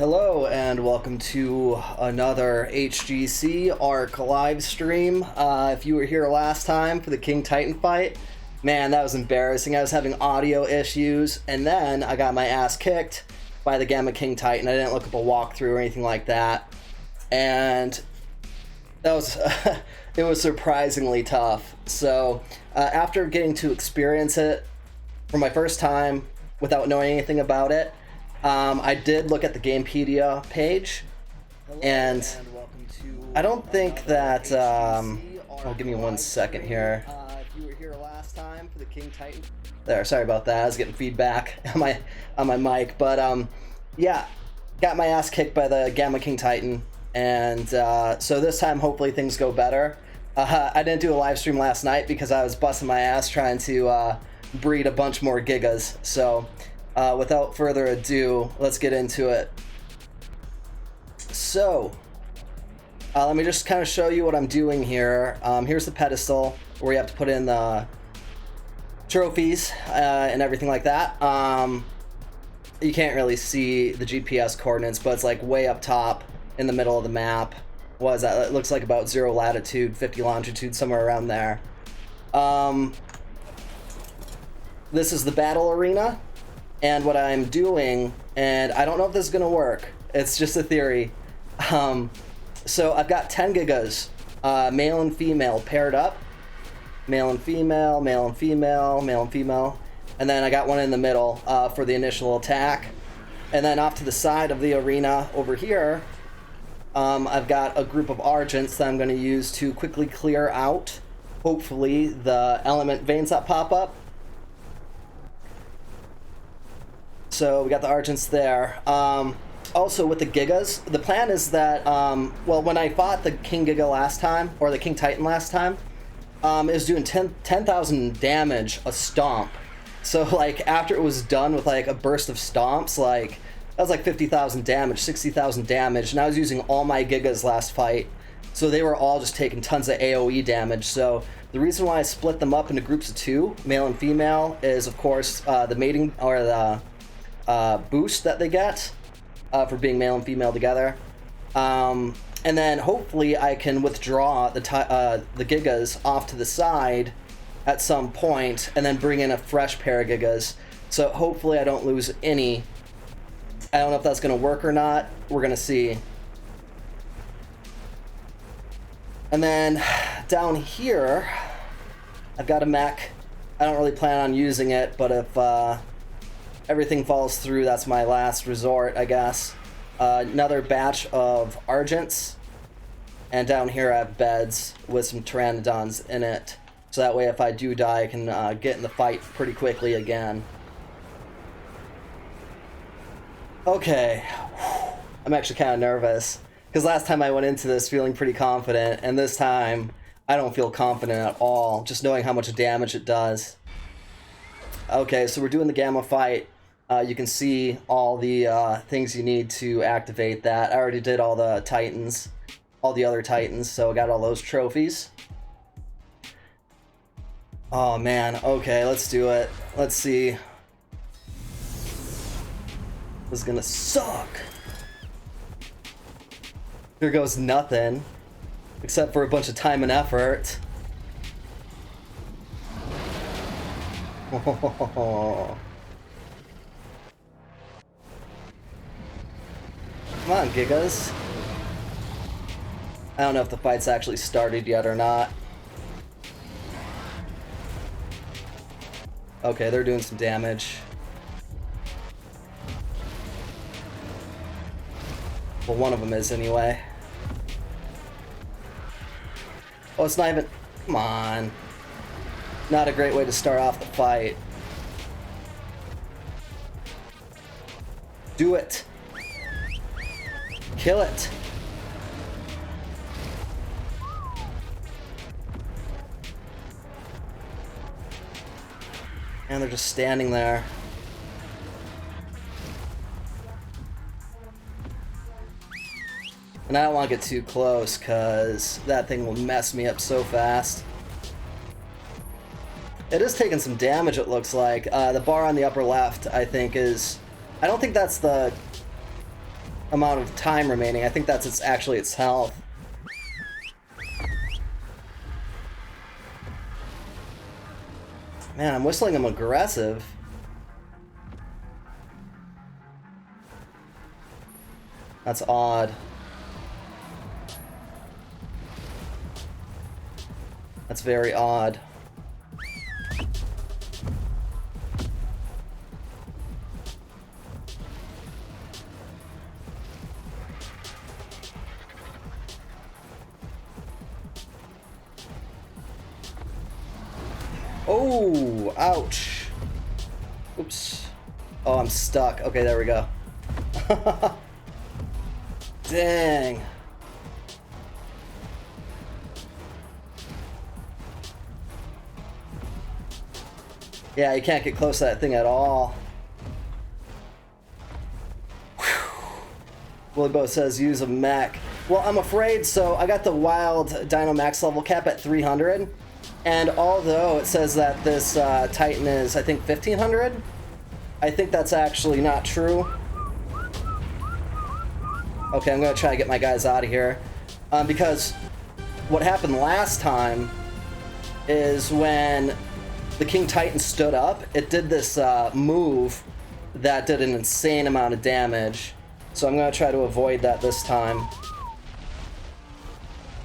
Hello and welcome to another HGC ARK live stream. If you were here last time for the King Titan fight, man, that was embarrassing. I was having audio issues, and then I got my ass kicked by the Gamma King Titan. I didn't look up a walkthrough or anything like that, and that was it was surprisingly tough. So after getting to experience it for my first time without knowing anything about it, I did look at the Gamepedia page, and I don't think that, give me 1 second here. If you were here last time for the King Titan. There, sorry about that, I was getting feedback on my mic, but, yeah, got my ass kicked by the Gamma King Titan, and, so this time hopefully things go better. I didn't do a live stream last night because I was busting my ass trying to, breed a bunch more Gigas, so... without further ado, let's get into it. So, let me just kind of show you what I'm doing here. Here's the pedestal where you have to put in the trophies and everything like that. You can't really see the GPS coordinates, but it's like way up top in the middle of the map. What is that? It looks like about 0 latitude, 50 longitude, somewhere around there. This is the battle arena. And what I'm doing, and I don't know if this is going to work, it's just a theory. So I've got 10 Gigas, male and female paired up. Male and female, male and female, male and female. And then I got one in the middle for the initial attack. And then off to the side of the arena over here, I've got a group of Argents that I'm going to use to quickly clear out, hopefully, the element veins that pop up. So we got the Argents there. Also with the Gigas, the plan is that, well, when I fought the King Giga last time, or the King Titan last time, it was doing 10,000 damage a stomp. So like after it was done with like a burst of stomps, like that was like 50,000 damage, 60,000 damage, and I was using all my Gigas last fight. So they were all just taking tons of AoE damage. So the reason why I split them up into groups of 2, male and female, is of course the mating, or the boost that they get for being male and female together, and then hopefully I can withdraw the Gigas off to the side at some point and then bring in a fresh pair of Gigas. So hopefully I don't lose any. I don't know if that's going to work or not. We're going to see. And then down here I've got a mech. I don't really plan on using it, but if everything falls through, that's my last resort, I guess. Another batch of Argents, and down here I have beds with some Pteranodons in it, so that way if I do die I can get in the fight pretty quickly again. Okay, I'm actually kind of nervous, because last time I went into this feeling pretty confident, and this time I don't feel confident at all, just knowing how much damage it does. Okay, so we're doing the Gamma fight. You can see all the things you need to activate that. I already did all the Titans, all the other Titans, so I got all those trophies. Oh man, okay, let's do it. Let's see. This is gonna suck. Here goes nothing, except for a bunch of time and effort. Come on, Gigas. I don't know if the fight's actually started yet or not. Okay, they're doing some damage. Well, one of them is anyway. Oh, it's not even... Come on. Not a great way to start off the fight. Do it. Kill it. And they're just standing there. And I don't want to get too close because that thing will mess me up so fast. It is taking some damage, it looks like. The bar on the upper left, I think, is... I don't think that's the amount of time remaining. I think that's actually its health. Man, I'm whistling him aggressive. That's odd. That's very odd. Oh, ouch. Oops. Oh, I'm stuck. Okay, there we go. Dang. Yeah, you can't get close to that thing at all. Willybo says use a mech. Well, I'm afraid so. I got the wild Dino Max level cap at 300. And although it says that this Titan is, I think, 1500, I think that's actually not true. Okay, I'm going to try to get my guys out of here. Because what happened last time is when the King Titan stood up, it did this move that did an insane amount of damage. So I'm going to try to avoid that this time.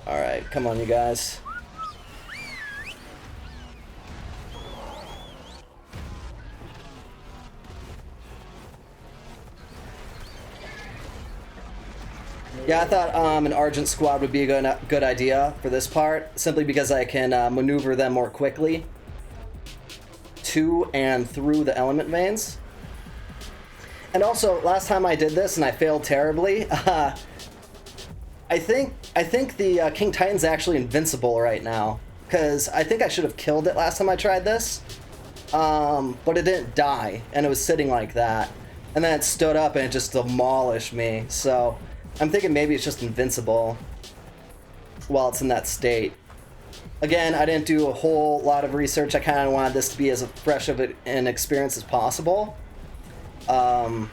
Alright, come on, you guys. Yeah, I thought an Argent squad would be a good idea for this part, simply because I can maneuver them more quickly to and through the element veins. And also, last time I did this and I failed terribly, I think the King Titan's actually invincible right now, because I think I should have killed it last time I tried this, but it didn't die, and it was sitting like that, and then it stood up and it just demolished me. So I'm thinking maybe it's just invincible while it's in that state. Again, I didn't do a whole lot of research. I kind of wanted this to be as fresh of an experience as possible. I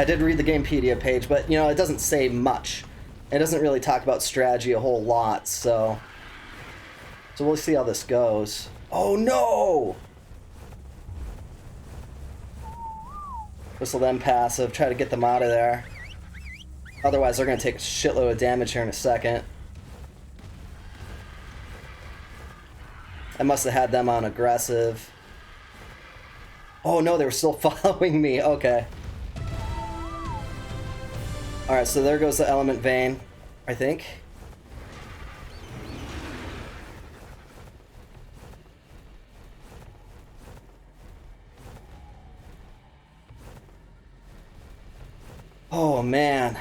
did read the Gamepedia page, but you know, it doesn't say much. It doesn't really talk about strategy a whole lot, so we'll see how this goes. Oh no! Whistle them passive, try to get them out of there. Otherwise, they're going to take a shitload of damage here in a second. I must have had them on aggressive. Oh no, they were still following me. Okay. Alright, so there goes the element vein, I think. Oh man.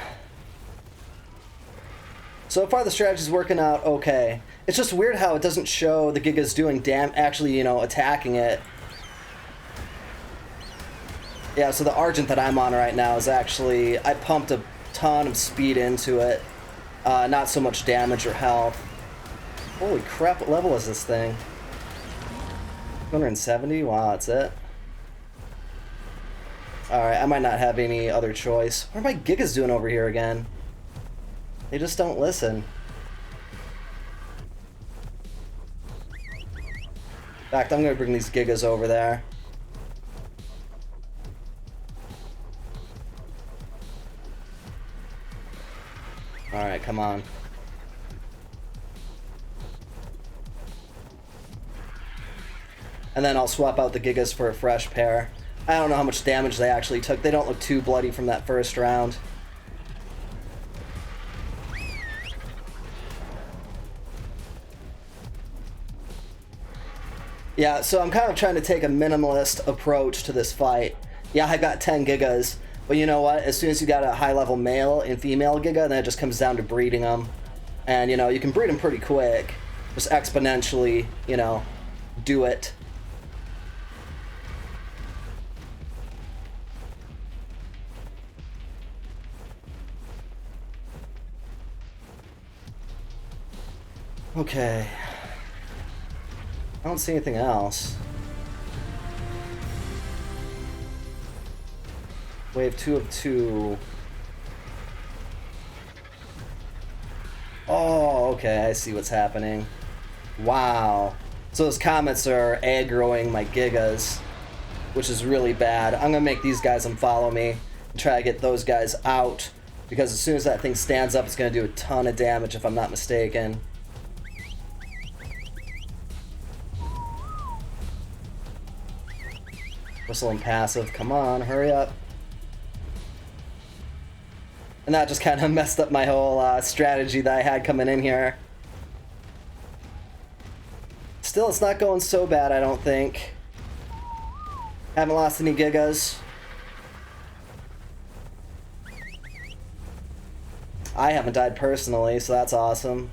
So far the strategy's working out okay. It's just weird how it doesn't show the Giga's doing actually, you know, attacking it. Yeah, so the Argent that I'm on right now is actually, I pumped a ton of speed into it. Not so much damage or health. Holy crap, what level is this thing? 270? Wow, that's it. Alright, I might not have any other choice. What are my Gigas doing over here again? They just don't listen. In fact, I'm going to bring these Gigas over there. Alright, come on. And then I'll swap out the Gigas for a fresh pair. I don't know how much damage they actually took. They don't look too bloody from that first round. Yeah, so I'm kind of trying to take a minimalist approach to this fight. Yeah, I got 10 Gigas, but you know what? As soon as you got a high-level male and female Giga, then it just comes down to breeding them. And, you know, you can breed them pretty quick. Just exponentially, you know, do it. Okay. I don't see anything else. Wave 2 of 2. Oh, okay, I see what's happening. Wow. So those comets are aggroing my Gigas, which is really bad. I'm gonna make these guys unfollow me and try to get those guys out, because as soon as that thing stands up, it's gonna do a ton of damage if I'm not mistaken. Whistle and passive, come on, hurry up. And that just kind of messed up my whole strategy that I had coming in here. Still, it's not going so bad, I don't think. Haven't lost any Gigas. I haven't died personally, so that's awesome.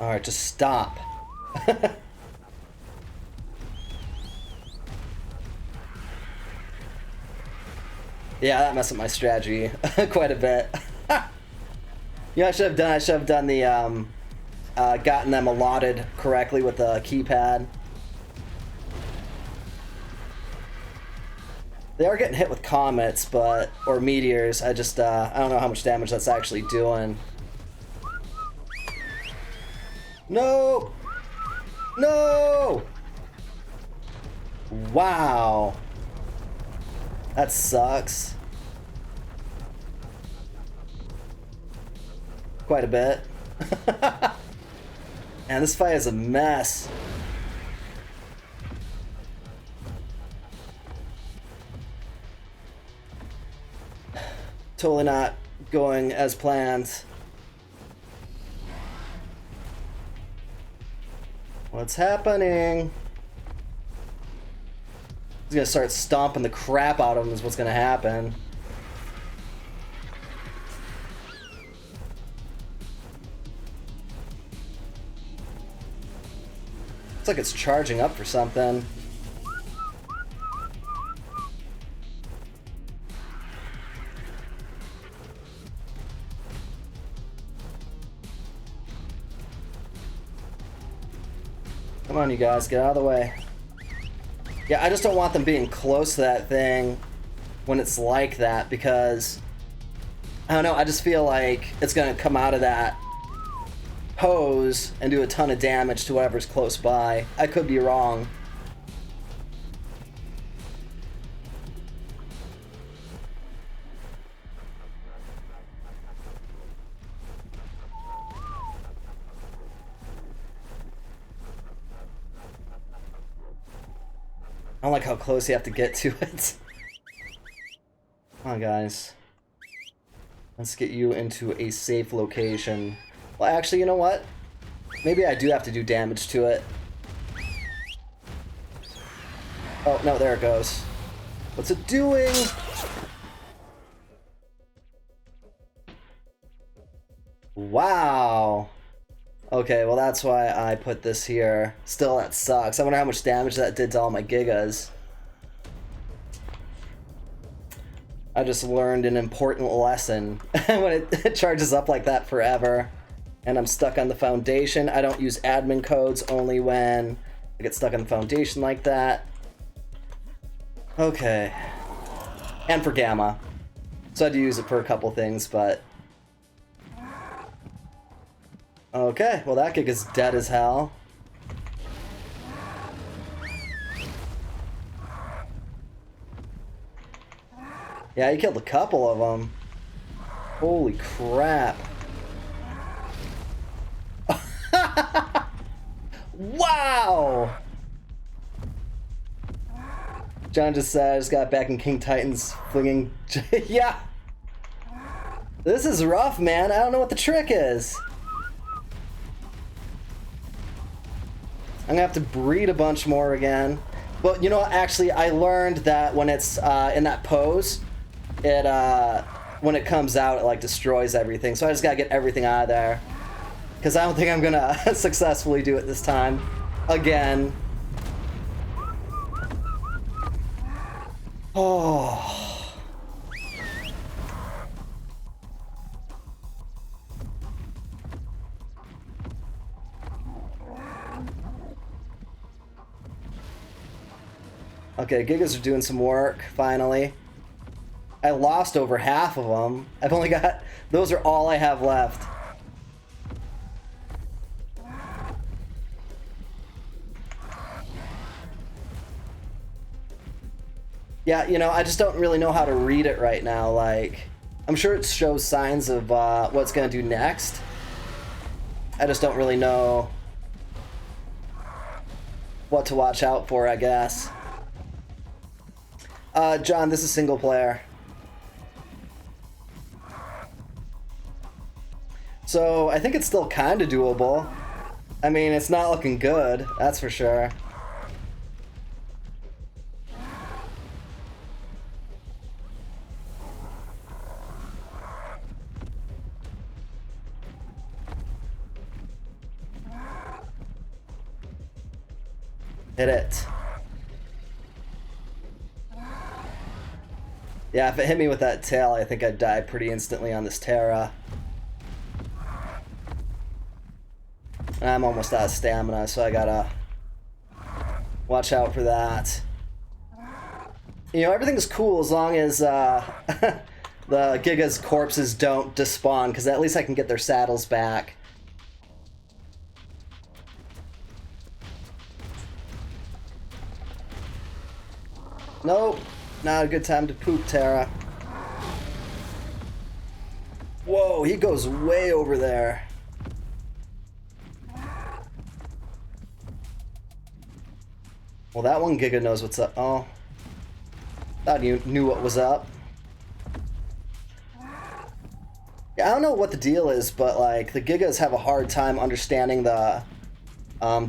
Alright, just stop. Yeah, that messed up my strategy quite a bit. You know, I should have done the gotten them allotted correctly with the keypad. They are getting hit with comets, but or meteors. I just I don't know how much damage that's actually doing. No! No! Wow. That sucks. Quite a bit. Man, this fight is a mess. Totally not going as planned. What's happening? He's gonna start stomping the crap out of him is what's gonna happen. Looks like it's charging up for something. Come on, you guys, get out of the way. Yeah, I just don't want them being close to that thing when it's like that, because I don't know, I just feel like it's gonna come out of that pose and do a ton of damage to whatever's close by. I could be wrong. I don't like how close you have to get to it. Come on, guys. Let's get you into a safe location. Well, actually, you know what? Maybe I do have to do damage to it. Oh, no, there it goes. What's it doing? Wow. Okay, well that's why I put this here. Still, that sucks. I wonder how much damage that did to all my Gigas. I just learned an important lesson. When it charges up like that forever, and I'm stuck on the foundation, I don't use admin codes, only when I get stuck on the foundation like that. Okay. And for Gamma. So I do use it for a couple things, but... Okay, well that gig is dead as hell. Yeah, he killed a couple of them. Holy crap. Wow! John just said, I just got back in King Titans flinging... Yeah! This is rough, man. I don't know what the trick is. I'm gonna have to breed a bunch more again. But you know what, actually I learned that when it's in that pose, it when it comes out it like destroys everything. So I just gotta get everything out of there. Because I don't think I'm gonna successfully do it this time. Again. Oh. Okay, Gigas are doing some work, finally. I lost over half of them. I've only got... Those are all I have left. Yeah, you know, I just don't really know how to read it right now. Like, I'm sure it shows signs of what's going to do next. I just don't really know what to watch out for, I guess. John, this is single player. So, I think it's still kind of doable. I mean, it's not looking good, that's for sure. Hit it. Yeah, if it hit me with that tail, I think I'd die pretty instantly on this Terra. And I'm almost out of stamina, so I gotta watch out for that. You know, everything's cool as long as the Giga's corpses don't despawn, because at least I can get their saddles back. Nope, not a good time to poop, Terra. Whoa, he goes way over there. Well, that one Giga knows what's up. Oh, thought you knew what was up. Yeah, I don't know what the deal is, but like the Gigas have a hard time understanding the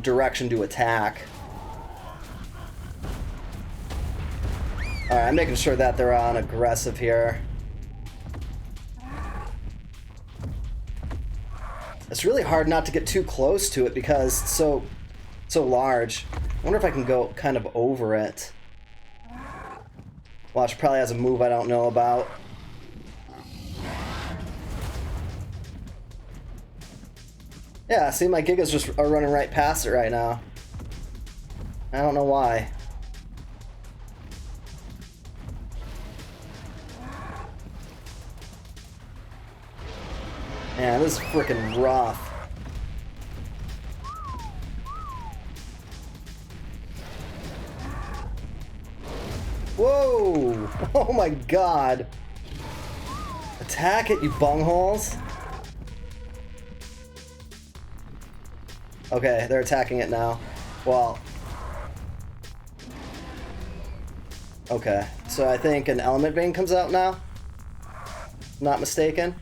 direction to attack. Alright, I'm making sure that they're on aggressive here. It's really hard not to get too close to it because it's so large. I wonder if I can go kind of over it. Watch, probably has a move I don't know about. Yeah, see, my Gigas just are running right past it right now. I don't know why. Man, this is freaking rough. Whoa! Oh my god! Attack it, you bungholes! Okay, they're attacking it now. Well... Okay, so I think an element vein comes out now? Not mistaken?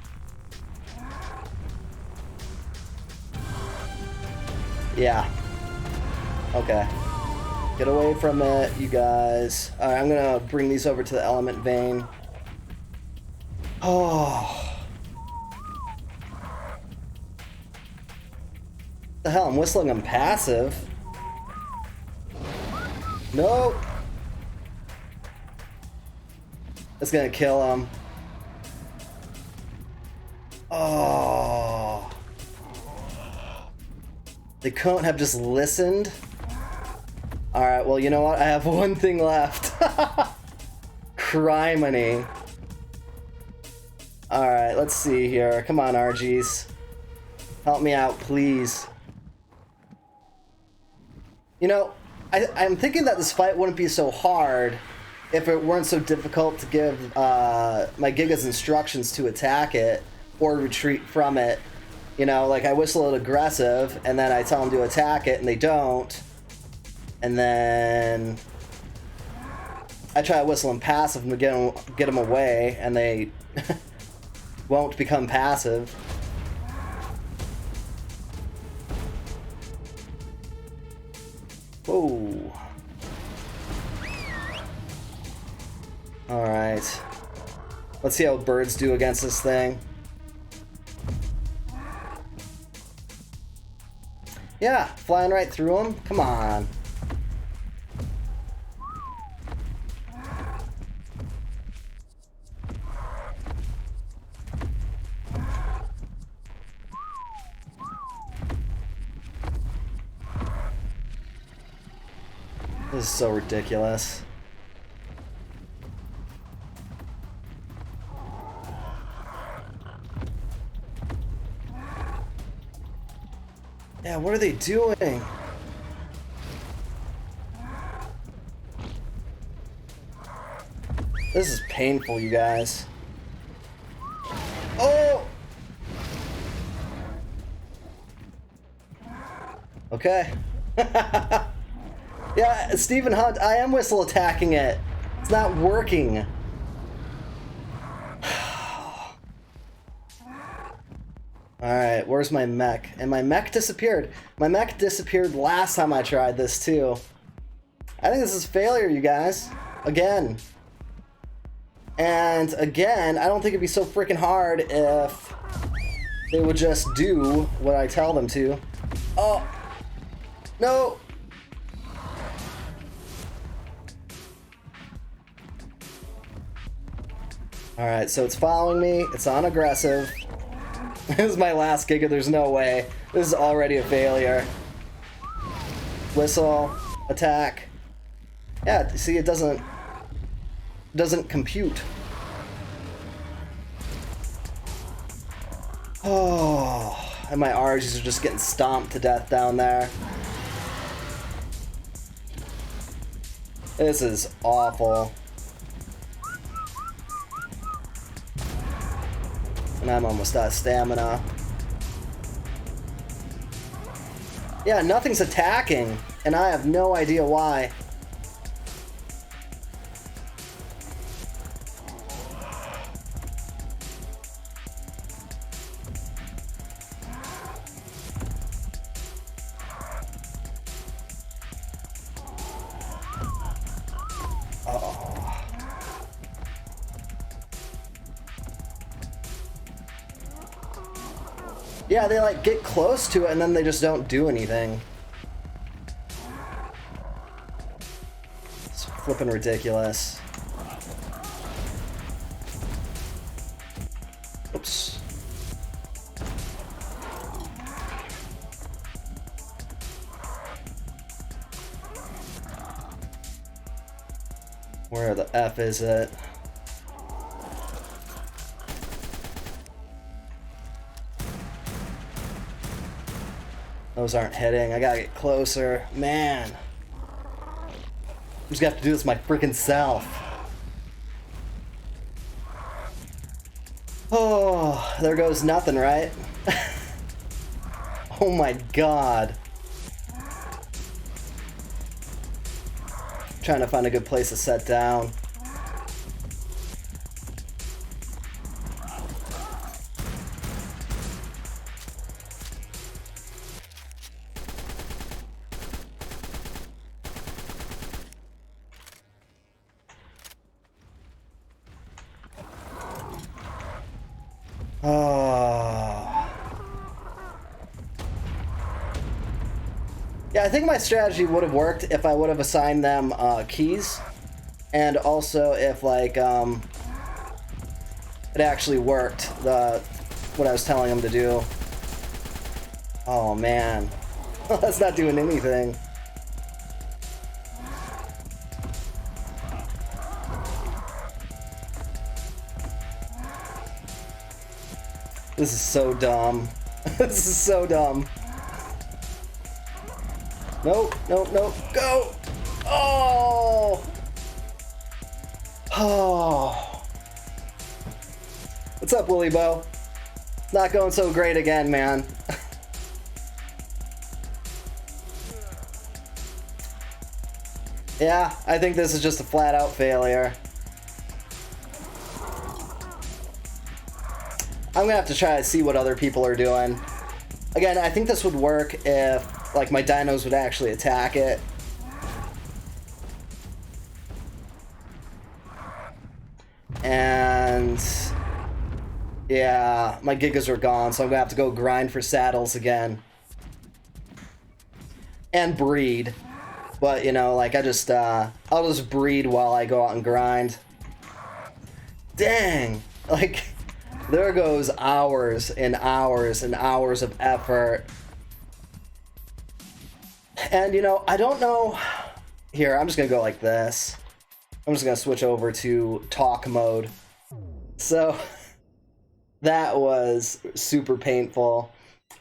Yeah. Okay. Get away from it, you guys. Alright, I'm gonna bring these over to the element vein. Oh. What the hell? I'm whistling them passive. Nope. That's gonna kill him. Oh. They couldn't have just listened. Alright, well, you know what? I have one thing left. Criminy. Alright, let's see here. Come on, RGs. Help me out, please. You know, I'm thinking that this fight wouldn't be so hard if it weren't so difficult to give my Giga's instructions to attack it or retreat from it. You know, like I whistle it aggressive, and then I tell them to attack it, and they don't. And then I try to whistle them passive and get them away, and they won't become passive. Whoa. Alright. Let's see how birds do against this thing. Yeah, flying right through them. Come on. This is so ridiculous. Yeah, what are they doing? This is painful, you guys. Oh! Okay. Yeah, Stephen Hunt, I am whistle attacking it. It's not working. Alright, where's my mech? And my mech disappeared. My mech disappeared last time I tried this, too. I think this is failure, you guys. Again. And again, I don't think it'd be so freaking hard if they would just do what I tell them to. Oh! No! Alright, so it's following me. It's on aggressive. This is my last Giga. There's no way. This is already a failure. Whistle. Attack. Yeah, see, it doesn't compute. Oh, and my RGs are just getting stomped to death down there. This is awful. And I'm almost out of stamina. Yeah, nothing's attacking, and I have no idea why. Yeah, they like get close to it and then they just don't do anything. It's flipping ridiculous. Oops. Where the F is it? Those aren't hitting. I gotta get closer. Man. I'm just gonna have to do this my freaking self. Oh, there goes nothing, right? Oh my god. Trying to find a good place to set down. Yeah, I think my strategy would have worked if I would have assigned them keys, and also if like it actually worked what I was telling them to do. Oh man, that's not doing anything. This is so dumb. This is so dumb. Nope, nope, nope. Go! Oh! Oh. What's up, Willy Bo? Not going so great again, man. Yeah, I think this is just a flat-out failure. I'm gonna have to try to see what other people are doing. Again, I think this would work if like my dinos would actually attack it. And yeah, my Gigas are gone, so I'm gonna have to go grind for saddles again. And breed. But you know, like I'll just breed while I go out and grind. Dang! Like there goes hours and hours and hours of effort. And you know, I don't know. Here, I'm just gonna go like this. I'm just gonna switch over to talk mode. So that was super painful.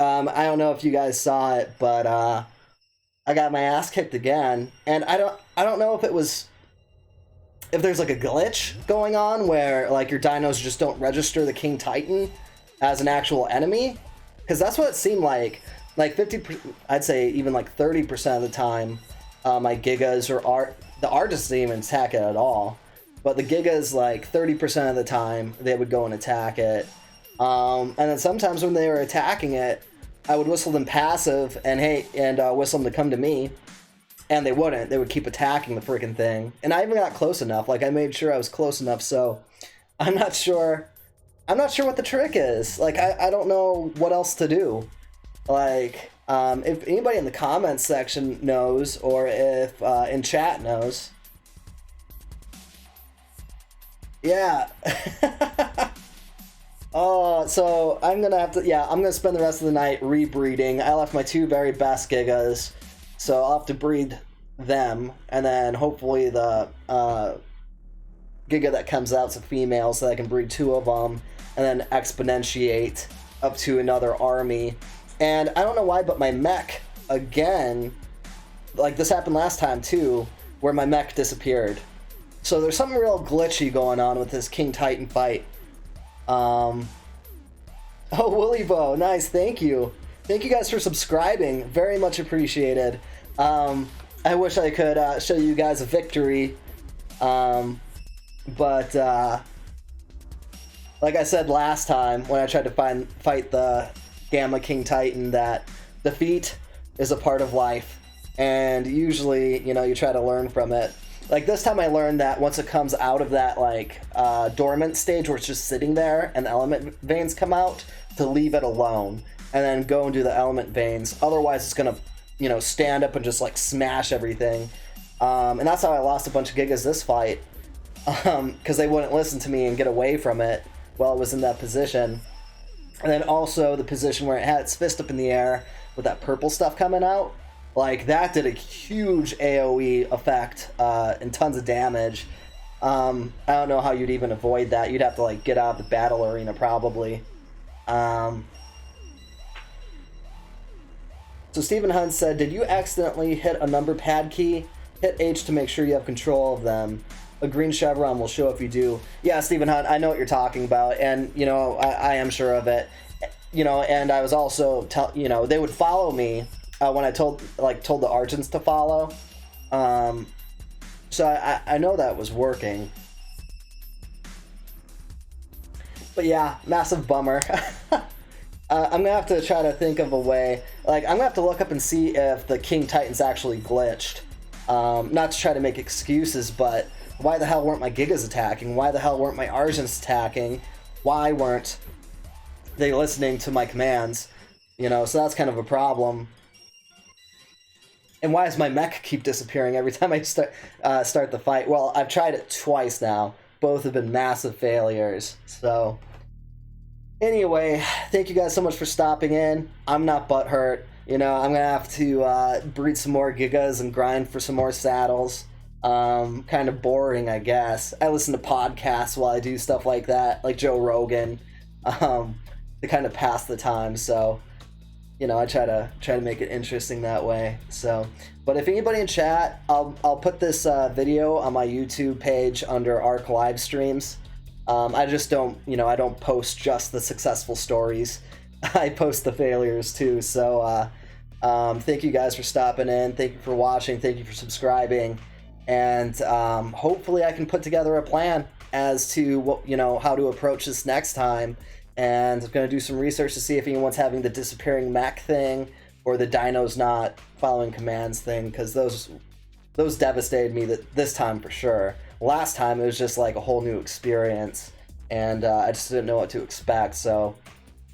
I don't know if you guys saw it, but I got my ass kicked again, and I don't know if there's like a glitch going on where like your dinos just don't register the King Titan as an actual enemy, because that's what it seemed like. Like 50%, I'd say even like 30% of the time, my Gigas or ARK, the ARK doesn't even attack it at all. But the Gigas, like 30% of the time, they would go and attack it. And then sometimes when they were attacking it, I would whistle them passive and whistle them to come to me. And they wouldn't. They would keep attacking the freaking thing. And I even got close enough. Like, I made sure I was close enough, so I'm not sure. I'm not sure what the trick is. Like, I don't know what else to do. Like, if anybody in the comments section knows, or if in chat knows. Yeah. Oh, so I'm gonna have to, I'm gonna spend the rest of the night rebreeding. I left my two very best Gigas, so I'll have to breed them, and then hopefully the Giga that comes out's a female, so I can breed two of them, and then exponentiate up to another army. And I don't know why, but my mech, again, like this happened last time too, where my mech disappeared. So there's something real glitchy going on with this King Titan fight. Oh, Willybo, nice, thank you. Thank you guys for subscribing, very much appreciated. I wish I could show you guys a victory, but like I said last time when I tried to fight the Gamma King Titan, that defeat is a part of life, and usually, you know, you try to learn from it. Like this time I learned that once it comes out of that like dormant stage where it's just sitting there and the element veins come out, to leave it alone and then go and do the element veins. Otherwise it's gonna, you know, stand up and just like smash everything. And that's how I lost a bunch of Gigas this fight, because they wouldn't listen to me and get away from it while it was in that position. And then also the position where it had its fist up in the air with that purple stuff coming out. Like, that did a huge AoE effect and tons of damage. I don't know how you'd even avoid that. You'd have to, like, get out of the battle arena, probably. So Stephen Hunt said, did you accidentally hit a number pad key? Hit H to make sure you have control of them. A green chevron will show if you do. Yeah, Stephen Hunt, I know what you're talking about, and, you know, I am sure of it. You know, and I was also, you know, they would follow me when I told the Argents to follow. So I know that was working. But yeah, massive bummer. I'm gonna have to try to think of a way. Like, I'm gonna have to look up and see if the King Titan's actually glitched. Not to try to make excuses, but why the hell weren't my Gigas attacking? Why the hell weren't my Argents attacking? Why weren't they listening to my commands? You know, so that's kind of a problem. And why does my mech keep disappearing every time I start the fight? Well, I've tried it twice now. Both have been massive failures. So, anyway, thank you guys so much for stopping in. I'm not butthurt. You know, I'm going to have to breed some more Gigas and grind for some more saddles. Kind of boring, I guess. I listen to podcasts while I do stuff like that, like Joe Rogan, to kind of pass the time. So, you know, I try to make it interesting that way. So, but if anybody in chat, I'll put this video on my YouTube page under ARK live streams. I just don't, you know, I don't post just the successful stories. I post the failures too. So, thank you guys for stopping in. Thank you for watching. Thank you for subscribing. And hopefully I can put together a plan as to what, you know, how to approach this next time. And I'm going to do some research to see if anyone's having the disappearing mech thing or the dinos not following commands thing, because those devastated me this time for sure. Last time it was just like a whole new experience, and I just didn't know what to expect. So,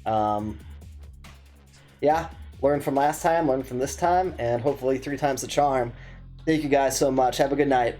yeah, learn from last time, learn from this time, and hopefully 3 times the charm. Thank you guys so much. Have a good night.